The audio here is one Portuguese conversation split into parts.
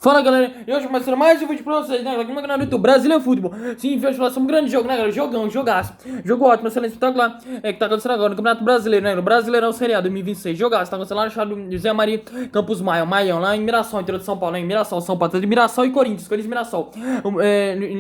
Fala galera, e hoje começando mais um vídeo pra vocês, né? Aqui no canal do YouTube, Brasília Futebol. Sim, vejo falar sobre um grande jogo, né, galera? Jogão, jogaço. Jogo ótimo, excelente, espetacular. Que tá acontecendo agora no Campeonato Brasileiro, né? No Brasileirão Série A 2026. Jogaço, tá acontecendo lá no estado do José Maria Campos Maia, Maião, lá em Mirassol, interior de São Paulo, né? Em Mirassol, São Paulo. Tá de Mirassol e Corinthians e Mirassol.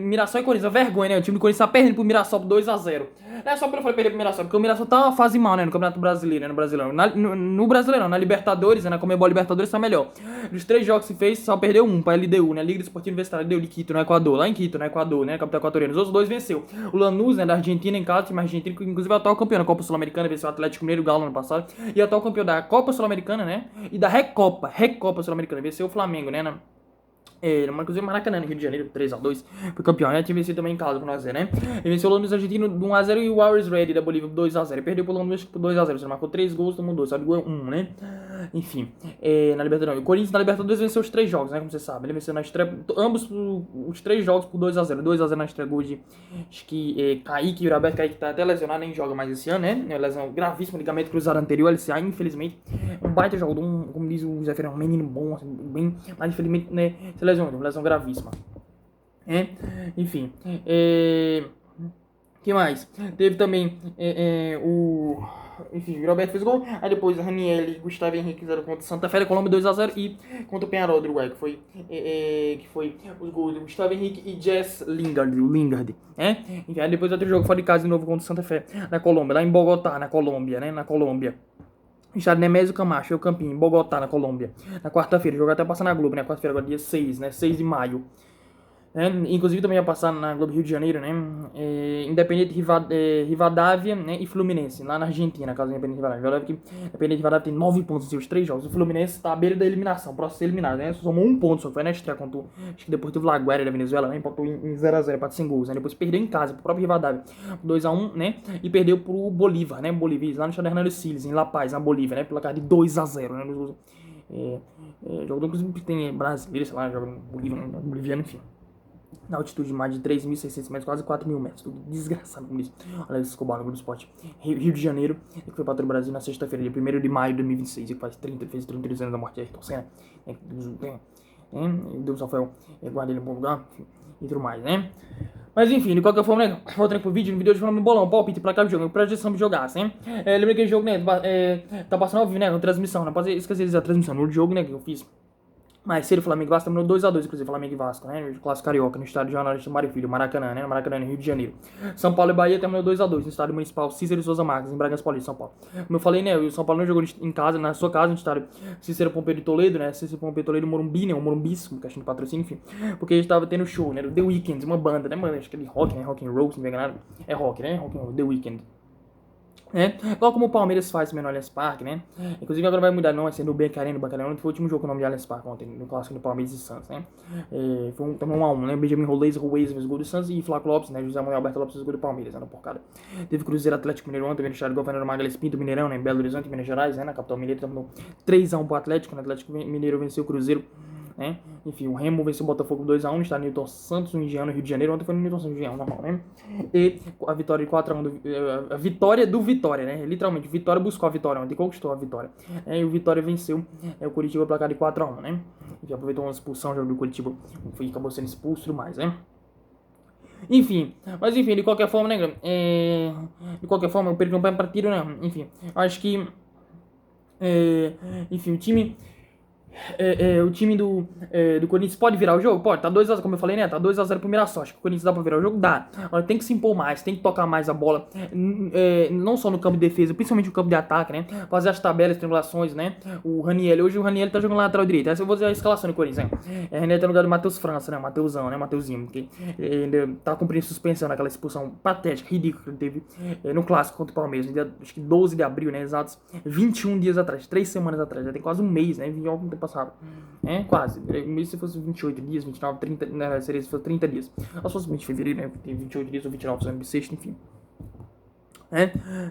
Mirassol e Corinthians, vergonha, né? O time do Corinthians tá perdendo pro Mirassol por 2-0. Não é só porque eu falei perder pro Mirassol, porque o Mirassol tá uma fase mal, né? No Campeonato Brasileiro, né? No Brasileirão. No Brasileirão, na Libertadores, né? Na Comebol Libertadores tá melhor. Dos 3 jogos que fez, só perdeu um pra LDU, né? Liga Desportiva Universitária deu de Quito, no Equador, lá em Quito, no Equador, né, capital equatoriana. Os outros 2 venceu. O Lanús, né, da Argentina em casa, time argentino, que inclusive é o atual campeão da Copa Sul-Americana, venceu o Atlético Mineiro, o Galo no ano passado, e atual campeão da Copa Sul-Americana, né, e da Recopa Sul-Americana, venceu o Flamengo, né, inclusive Maracanã, no Rio de Janeiro, 3-2, foi campeão, né? Tinha vencido também em casa por 1x0, né? Ele venceu o Lanús argentino por 1x0 e o Always Ready da Bolívia por 2x0. Ele perdeu pro Lanús por 2x0, você marcou 3 gols, tomou 2, só ligou 1, né? Enfim, na Libertadores. O Corinthians na Libertadores venceu os 3 jogos, né? Como você sabe, ele venceu na estreia, ambos os 3 jogos por 2x0. 2x0 na estreia, gol de, acho que Kaique, o Roberto Kaique tá até lesionado, nem joga mais esse ano, né? Lesão gravíssima, ligamento cruzado anterior, LCA, infelizmente. Um baita jogo, como diz o Zé Ferreira, um menino bom, assim, bem, mas infelizmente, né? Se lesionou, uma lesão gravíssima. Enfim. Que mais? Teve também enfim, o Roberto fez gol. Aí depois Raniel e Gustavo Henrique fizeram contra Santa Fé, Colômbia 2x0 e contra o Peñarol do Uruguai, que foi os gols do Gustavo Henrique e Jess Lingard, Enfim, aí depois outro jogo fora de casa de novo contra Santa Fé, na Colômbia, lá em Bogotá, na Colômbia, né? Na Colômbia. Estado Nemésio Camacho, o Campinho, em Bogotá, na Colômbia. Na quarta-feira, o jogo até passa na Globo, né? Quarta-feira, agora dia 6, né? 6 de maio. Inclusive também ia passar na Globo Rio de Janeiro, né? Independente Rivadavia, né? E Fluminense, lá na Argentina, caso Independente Rivadavia. Independente Rivadavia tem 9 pontos em seus 3 jogos. O Fluminense tá à beira da eliminação, próximo a ser eliminado, né? Só somou 1 ponto, só foi na estreia contra o, acho que Deportivo Laguaira da Venezuela, né? Empatou em 0x0, empate sem gols, né? Depois perdeu em casa pro próprio Rivadavia, 2x1, né? E perdeu pro Bolívar, né? Bolívia, lá no estado Hernando Siles, em La Paz, na Bolívia, né? Pela cara de 2x0, né? Jogo inclusive tem brasileiro, sei lá, joga boliviano, enfim. Na altitude de mais de 3.600 metros, quase 4.000 metros. Tudo desgraçado como isso. Alex Escobar no Globo Esporte. Rio de Janeiro, que foi para o Brasil na sexta-feira, dia 1º de maio de 2026, que fez 33 anos da morte de Ayrton Senna. Deus Rafael, guarda ele em bom lugar, e tudo mais, né? Mas enfim, de qualquer forma, né? Voltando pro vídeo, no vídeo hoje falando bolão, palpite, placar do jogo, projeção de jogar, né? Lembra que o jogo, né? Tá passando ao vivo, né? Com transmissão, não pode esquecer de dizer a transmissão no jogo, né? Que eu fiz. Mais cedo, Flamengo e Vasco terminou 2x2, inclusive, Flamengo e Vasco, né? No Clássico Carioca, no estádio de Jornalista Mário Filho, Maracanã, né? No Maracanã, no Rio de Janeiro. São Paulo e Bahia terminou 2x2, no estádio municipal Cícero Souza Marques, em Bragança Paulista, São Paulo. Como eu falei, né? O São Paulo não jogou em casa, na sua casa, no estádio Cícero Pompeu de Toledo, né? Cícero Pompeu de Toledo, Morumbi, né? O Morumbíssimo, questão de patrocínio, enfim. Porque eles estavam tendo show, né? The Weeknd, uma banda, né, mano? Acho que é de rock, né? Rock and roll, se não me engano. É rock, né? Rock and roll, The Weeknd. Igual como o Palmeiras faz também no Allianz Parque, né? Inclusive agora vai mudar, não, vai ser no Bank Arena, foi o último jogo com o nome de Allianz Parque ontem, no clássico do Palmeiras e Santos, né? Foi também 1x1, né? Benjamin Ruiz fez o gol do Santos e Flávio Lopes, né? José Manuel Alberto Lopes fez o gol do Palmeiras, né? Na porcada. Teve Cruzeiro Atlético Mineiro ontem, no estádio Governador Magalhães Pinto, Mineirão, né? Em Belo Horizonte, Minas Gerais, né? Na capital mineira, terminou 3x1 pro Atlético, né? O Atlético Mineiro venceu o Cruzeiro, né? Enfim, o Remo venceu o Botafogo 2x1 no estádio Newton Santos, no Indiana, Rio de Janeiro. Ontem foi no Newton Santos, normal, né? E a vitória de 4x1 a vitória do Vitória, né? Literalmente, o Vitória buscou a vitória ontem, conquistou a vitória. E o Vitória venceu o Curitiba placar de 4x1, né? E aproveitou uma expulsão, já do Curitiba, acabou sendo expulso e tudo mais, né? Enfim, de qualquer forma, né? De qualquer forma, eu perdi um pé partido, né? Enfim, acho que enfim, o time do Corinthians pode virar o jogo? Pode, tá 2x0, como eu falei, né? Tá 2x0 pro Mirassol. Acho que o Corinthians dá pra virar o jogo? Dá. Agora tem que se impor mais, tem que tocar mais a bola. Não só no campo de defesa, principalmente no campo de ataque, né? Fazer as tabelas, triangulações, né? Hoje o Raniel tá jogando lá lateral direito. Essa eu vou dizer a escalação do Corinthians, né? Raniel tá no lugar do Matheus França, né? Matheusão, né? Mateuzinho, que ainda tá cumprindo suspensão naquela expulsão patética, ridícula que ele teve no clássico contra o Palmeiras, no dia, acho que 12 de abril, né? Exatos 21 dias atrás, 3 semanas atrás, já tem quase um mês, né? Passado. Quase. Mesmo se fosse 28 dias, 29, 30, né, seria se fosse 30 dias. Ou se fosse 20 de fevereiro, né? Tem 28 dias ou 29, se não bissexto, enfim.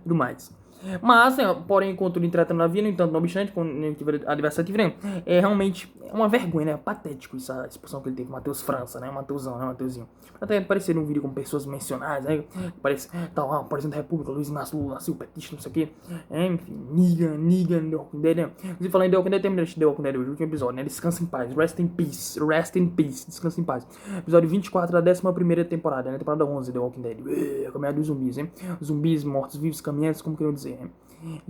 Tudo mais. Mas, né, porém, contudo, entretanto, na via, no entanto, não obstante, com o adversário tive, né, é realmente uma vergonha, né, patético essa expulsão que ele teve, Matheus França, né, Matheusão, né, Matheusinho. Até aparecer um vídeo com pessoas mencionadas, né, parece, tá lá, o presidente da República, Luiz Inácio Lula Silva, petista, não sei o quê, enfim, Negan, The Walking Dead, né. Inclusive, falando em The Walking Dead, terminei de The Walking Dead hoje, o último episódio, né, descansa em paz, rest in peace, descansa em paz. Episódio 24 da 11ª temporada, né, temporada 11 The Walking Dead, caminhada dos zumbis, hein, zumbis, mortos-vivos, caminhantes, como queriam dizer, né.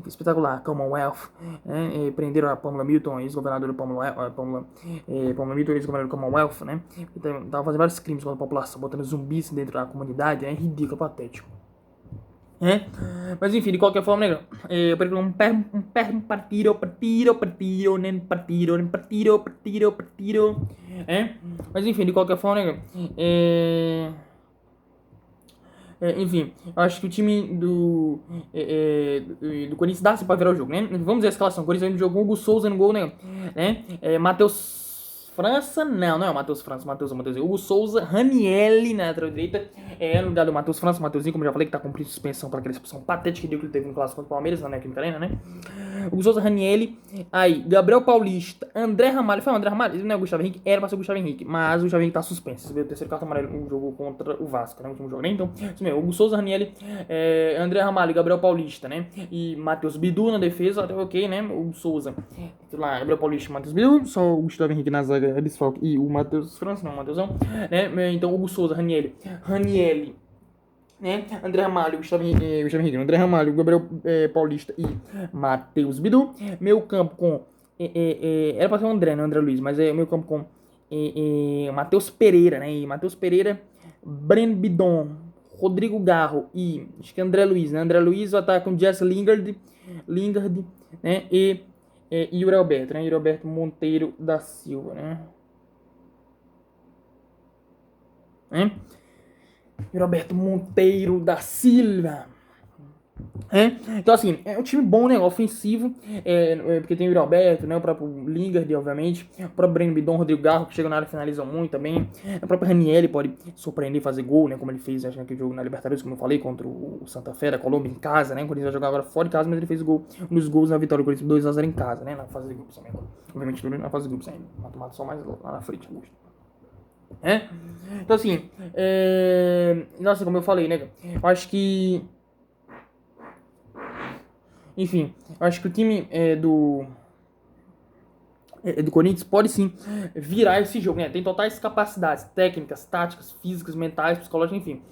Espetacular, Commonwealth, né? Prenderam a Pamela Milton, ex-governadora Pamela Milton, ex-governadora do Commonwealth, né? Tava fazendo vários crimes contra a população, botando zumbis dentro da comunidade, ridículo, patético. Mas enfim, de qualquer forma, né? Um partido. Mas enfim, de qualquer forma, né? Enfim, eu acho que o time do Corinthians dá-se pra virar o jogo, né? Vamos ver a escalação. O Corinthians jogou Hugo Souza no gol, né? Matheus França, não é o Matheus França, Matheusinho. Hugo Souza, Ranielli na lateral direita, no lugar do Matheus França, Matheusinho, como eu já falei, que tá cumprindo suspensão para aquela expulsão patética que deu que ele teve no clássico contra o Palmeiras, na Neoquímica Arena, né? Hugo Souza, Ranielli, aí, Gabriel Paulista, André Ramalho, foi o André Ramalho? Ele não é o Gustavo Henrique, era pra ser o Gustavo Henrique, mas o Gustavo Henrique tá suspenso, você viu o terceiro cartão amarelo no jogo contra o Vasco, né? O último jogo, né? Então, isso mesmo, Hugo Souza, Ranielli, André Ramalho, Gabriel Paulista, né? E Matheus Bidu na defesa, até ok, né? Hugo Souza, lá, Gabriel Paulista, Matheus Bidu, só o Gustavo Henrique na zaga, desfalque, e o Matheus França, não, o Matheusão, né? Então, Hugo Souza, Ranielli, né? André Ramalho, Gustavo Henrique, André Ramalho, Gabriel Paulista e Matheus Bidu. Meu campo com. Era pra ser o André, não André Luiz, mas é meu campo com Matheus Pereira, né? E Matheus Pereira, Breno Bidon, Rodrigo Garro e acho que André Luiz, né? André Luiz vai estar com Jess Lingard, né? E Yuri Alberto, né? Yuri Alberto Monteiro da Silva, né? Roberto Monteiro da Silva. Então, assim, é um time bom, né? Ofensivo. Porque tem o Roberto, né? O próprio Lingard, obviamente. O próprio Breno Bidon, Rodrigo Garro, que chega na área e finaliza muito também. O próprio Ranielli pode surpreender e fazer gol, né? Como ele fez, acho que naquele jogo na Libertadores, como eu falei, contra o Santa Fé da Colômbia em casa, né? Quando ele vai jogar agora fora de casa, mas ele fez gol, um dos gols na vitória do Corinthians 2-0 em casa, né? Na fase de grupos também. Obviamente, tudo na fase de grupos ainda. Mata só mais lá na frente. Então assim, nossa, como eu falei, né? Eu acho que, enfim, eu acho que o time do Corinthians pode sim virar esse jogo, né? Tem totais capacidades técnicas, táticas, físicas, mentais, psicológicas, enfim,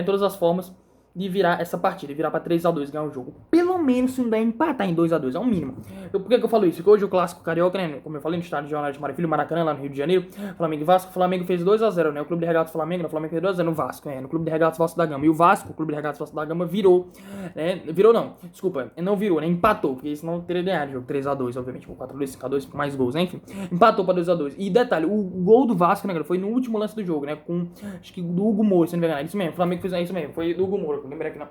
todas as formas de virar essa partida, virar pra 3-2, ganhar o jogo. Pelo menos se não der empatar em 2-2, é o mínimo. Por que eu falo isso? Porque hoje o clássico carioca, né? Como eu falei, no estádio de Jornal de Marifilho, Maracanã, lá no Rio de Janeiro, Flamengo e Vasco. O Flamengo fez 2-0, né? O Clube de Regatas Flamengo, né? O Flamengo fez 2-0 no Vasco, no Clube de Regatas Vasco da Gama. E o Vasco, o Clube de Regatas Vasco da Gama, virou, né? Virou não, desculpa, não virou, né? Empatou, porque senão teria ganhado o jogo 3-2, obviamente, por 4-2, 5-2, com mais gols, né? Enfim, empatou pra 2-2. E detalhe, o gol do Vasco, né, foi no último lance do jogo, né? Com, acho que do Hugo Moura, se não me engano. Isso mesmo, o Flamengo fez isso mesmo, foi do Hugo Moura, lembrei aqui não.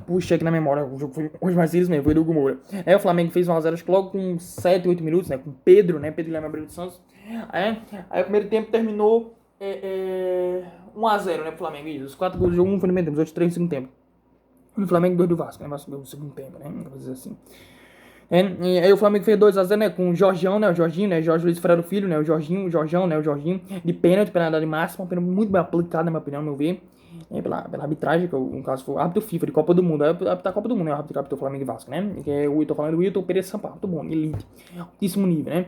Puxa aqui na memória, o jogo foi hoje mais mesmo, foi do Hugo Moura. O Flamengo fez 1-0, acho que logo com 7, 8 minutos, né? Com Pedro, né? Pedro Guilherme Abreu de Santos. Aí o primeiro tempo terminou 1-0, né? Pro Flamengo. Isso, os 4 gols do jogo, 1 foi no primeiro tempo, os outros 3 no segundo tempo. No Flamengo, 2 do Vasco, né? Vasco no segundo tempo, né? Vou dizer assim. E aí o Flamengo fez 2-0, né? Com o Jorgião, né? O Jorginho, né? Jorge Luiz Freire Filho, né? O Jorgião, né? O Jorginho. De pênalti, penalidade máxima. Uma pênalti muito bem aplicada, na minha opinião, no meu ver. Pela arbitragem, que no caso foi o árbitro FIFA de Copa do Mundo. Aí da Copa do Mundo, né? O árbitro que apitou Flamengo e Vasco, né? Que é o, tô falando do Wilton Pereira Sampaio. Muito bom, elite. Altíssimo nível, né?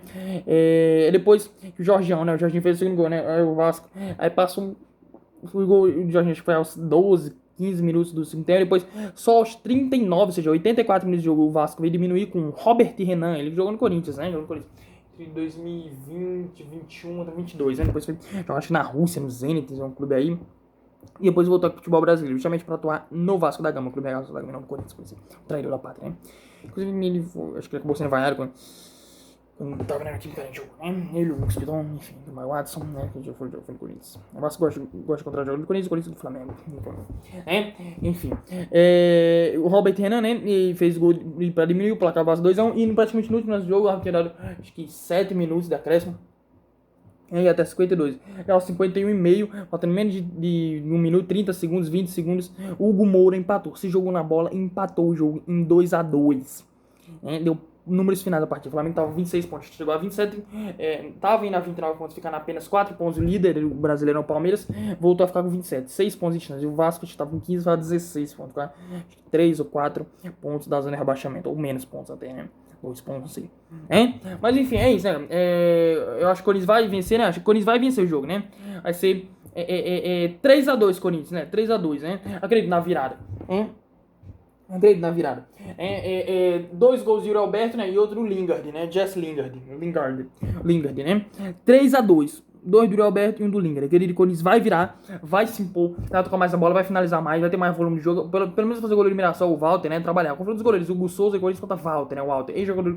Depois que o Jorgião, né? O Jorginho fez o segundo gol, né? Aí o Vasco. Aí passou o gol do Jorginho, acho que foi aos 12, 15 minutos do segundo tempo. Depois, só aos 39, ou seja, 84 minutos de jogo, o Vasco veio diminuir com o Robert Renan. Ele jogou no Corinthians, né? Jogou no Corinthians. Entre 2020, 21 até 22, né? Depois foi jogar, acho que na Rússia, no Zenit, um clube aí. E depois voltou ao futebol brasileiro, justamente para atuar no Vasco da Gama, o clube da Vasco da Gama, não no Corinthians, por exemplo. Traidor da pátria, né? Inclusive, ele foi, acho que ele acabou sendo vaiado quando tava na time que jogo, né? Ele, o Lucas Pidon, enfim, o Maio Watson, né? Que já foi no Corinthians. O Vasco gosta de contra o jogo do Corinthians, o Corinthians do Flamengo. Enfim. O Robert Renan, né? E fez gol para diminuir o placar Vasco 2-1. E praticamente no último jogo, o árbitro tinha dado, acho que 7 minutos de acréscimo. E até 52. Já aos 51,5, faltando menos de 1 minuto, 30 segundos, 20 segundos, Hugo Moura empatou. Se jogou na bola, empatou o jogo em 2-2. Deu números finais da partida. O Flamengo tava 26 pontos, chegou a 27, tava indo a 29 pontos, ficando apenas 4 pontos. O líder, o brasileiro, o Palmeiras, voltou a ficar com 27, 6 pontos de chance. E o Vasco estava com 15, vai 16 pontos, tá? 3 ou 4 pontos da zona de rebaixamento, ou menos pontos até, né? 2 pontos, não sei. Mas enfim, é isso, né? Eu acho que o Corinthians vai vencer, né? Acho que o Corinthians vai vencer o jogo, né? Vai ser 3-2 Corinthians, né? 3-2, né? Acredito na virada. Acredito na virada. 2 gols de Yuri Alberto, né? E outro do Lingard, né? Jess Lingard, né? 3-2. 2 do Yuri Alberto e 1 do Lingard. Acredito que o Corinthians vai virar, vai se impor, vai tocar mais a bola, vai finalizar mais, vai ter mais volume de jogo. Pelo menos fazer goleiro de Mirassol, o Walter, né? Trabalhar. Confronto dos goleiros, o Hugo Souza e o Corinthians contra Walter, né? O Walter, ex-jogador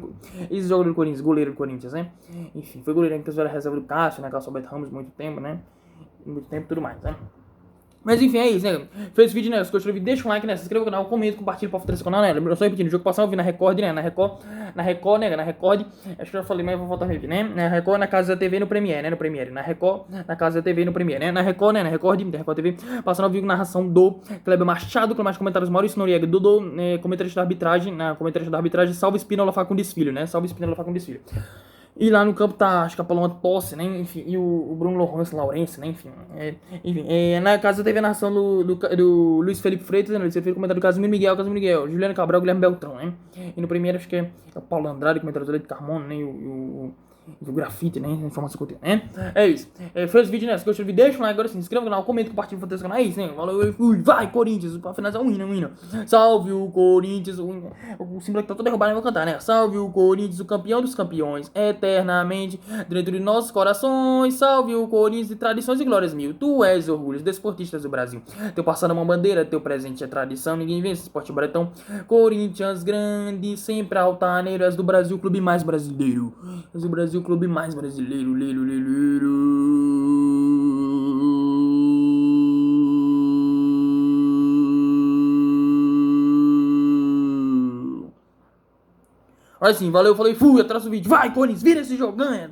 do Corinthians, goleiro do Corinthians, né? Enfim, foi goleiro que teve a reserva do Cássio, né? Cássio Alberto Ramos, muito tempo, né? Muito tempo e tudo mais, né? Mas enfim, é isso, né? Fez esse vídeo, né? Se gostou do vídeo, deixa um like, né? Se inscreva no canal, comenta, compartilha pra fortalecer o canal, né? Eu só repetindo, o jogo passado eu vi na Record, né? Na Record, né? Na Record, acho que eu já falei, mas eu vou voltar a repetir, né? Na Record, na Casa da TV, no Premiere, né? No Premiere. Na Record, na Casa da TV, no Premiere, né? Na Record, né? Na Record TV, passando ao vivo narração do Kleber Machado, com mais comentários Maurício Noriega, Dudu, comentarista da arbitragem, Salve Espínola Fagundes Filho, né? Salve Espínola Fagundes Filho. E lá no campo tá, acho que a Paloma Tosse, né? Enfim, e o Bruno Lourenço, né? Enfim, na casa teve a narração do Luiz Felipe Freitas, né? Luiz Felipe comentário do Casimiro Miguel, Juliano Cabral, Guilherme Beltrão, né? E no primeiro acho que é o Paulo Andrade, comentário do Leite Carmona, né? E o grafite, né? Informação que eu tenho, né? É isso. Fez o vídeo, né? Se gostou do vídeo, deixa um like agora, se inscreva no canal, comenta, compartilha, fortaleça o canal. É isso, né? Valeu, fui, vai, Corinthians, pra finalizar um hino. Salve o Corinthians, o símbolo que tá todo derrubado, eu vou cantar, né? Salve o Corinthians, o campeão dos campeões, eternamente dentro de nossos corações. Salve o Corinthians de tradições e glórias mil. Tu és orgulho dos desportistas do Brasil. Teu passado é uma bandeira, teu presente é tradição. Ninguém vence esse esporte bretão. Corinthians grande, sempre altaneiro. És do Brasil, clube mais brasileiro. És do Brasil, clube mais brasileiro. Olha assim, valeu, falei, fui, atrás do vídeo. Vai, Corinthians, vira esse jogo, ganha.